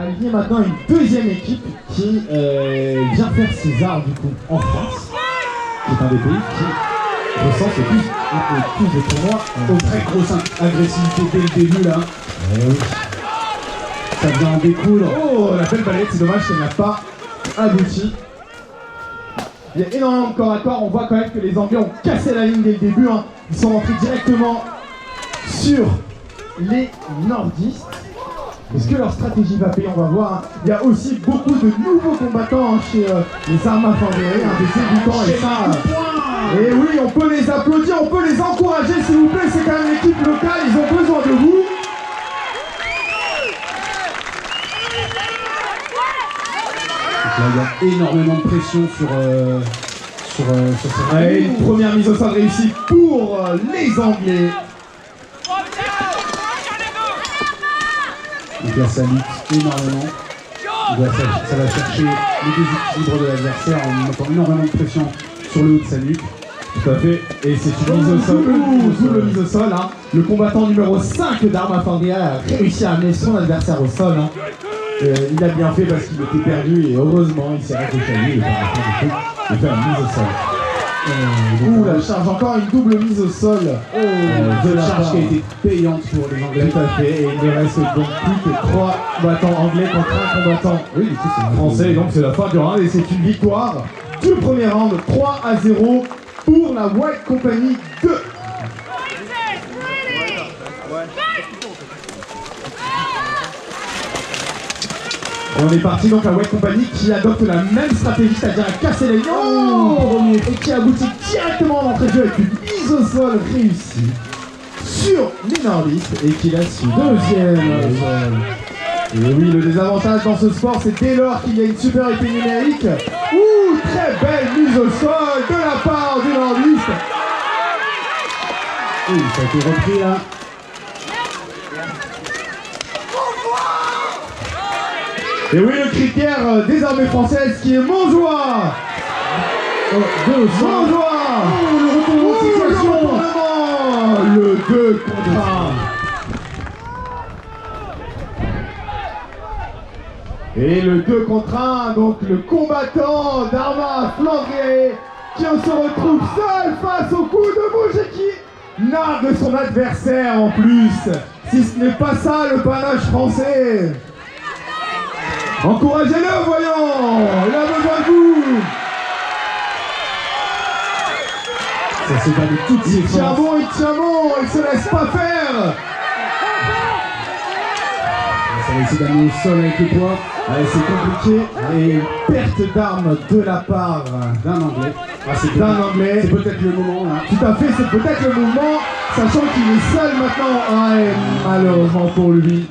aligner maintenant une deuxième équipe qui vient faire ses arts du coup en France, qui est un des pays qui recense le plus, un peu plus de tournois. Très grosse agressivité dès le début là. Oui. Ça vient en découdre. Oh, la belle balayette, c'est dommage qu'elle n'a pas abouti. Il y a énormément de corps à corps, on voit quand même que les Anglais ont cassé la ligne dès le début, hein. Ils sont rentrés directement sur les nordistes. Est-ce que leur stratégie va payer? On va voir, hein. Il y a aussi beaucoup de nouveaux combattants, hein, chez les Arma Fandéré, hein, des débutants et ça. Et oui, on peut les applaudir, on peut les encourager s'il vous plaît, c'est quand même l'équipe locale, ils ont besoin de vous. Donc là, il y a énormément de pression sur ces Ouais, une première mise au sol réussie pour les Anglais. Donc là, ça lutte énormément. Ça va chercher les déséquilibres de l'adversaire en mettant énormément de pression sur le haut de sa nuque. Tout à fait, et c'est une mise au sol, double mise au sol, hein. Le combattant numéro 5 d'Arma Fandéré a réussi à amener son adversaire au sol, hein. Il a bien fait parce qu'il était perdu et heureusement il s'est raccroché et il fait une mise au sol. La charge, encore une double mise au sol. De la charge qui a été payante pour les Anglais. Tout à fait, et il ne reste donc plus que 3 combattants anglais contre un combattant français, et donc c'est la fin du round et c'est une victoire du premier round, 3-0 pour la White Company 2. Et on est parti donc à White Company qui adopte la même stratégie, c'est-à-dire à casser les lignes et qui aboutit directement à l'entrée de jeu avec une mise au sol réussie sur les nordistes et qui laisse une deuxième. Et oui, le désavantage dans ce sport, c'est dès lors qu'il y a une supériorité numérique. Très belle mise au sol de la part du nordiste. Oui, ça a été repris là. Et oui, le cri de guerre des armées françaises qui est Montjoie. Montjoie. Le retournement de situation. Le 2 contre 1. Et le 2 contre 1, donc le combattant d'Arma Flandrier qui se retrouve seul face au coup de bouche et qui nargue son adversaire en plus. Si ce n'est pas ça le panache français. Encouragez-le, voyons. Il a besoin de vous. Ça se bat de toutes ses forces. Il tient bon, il se laisse pas faire. Ça va essayer d'amener au sol avec le poids. Allez, c'est compliqué. Et perte d'armes de la part D'un Anglais. d'un Anglais. C'est peut-être le moment là. Tout à fait, c'est peut-être le mouvement, sachant qu'il est seul maintenant. Et malheureusement pour lui,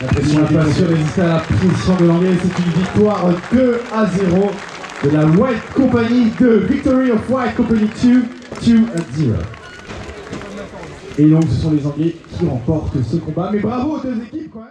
La il pression n'a était pas su forte. résister à la pression de l'Anglais. C'est une victoire 2-0 de la White Company 2. Victory of White Company 2, 2-0. Et donc ce sont les Anglais qui remportent ce combat. Mais bravo aux deux équipes quand même.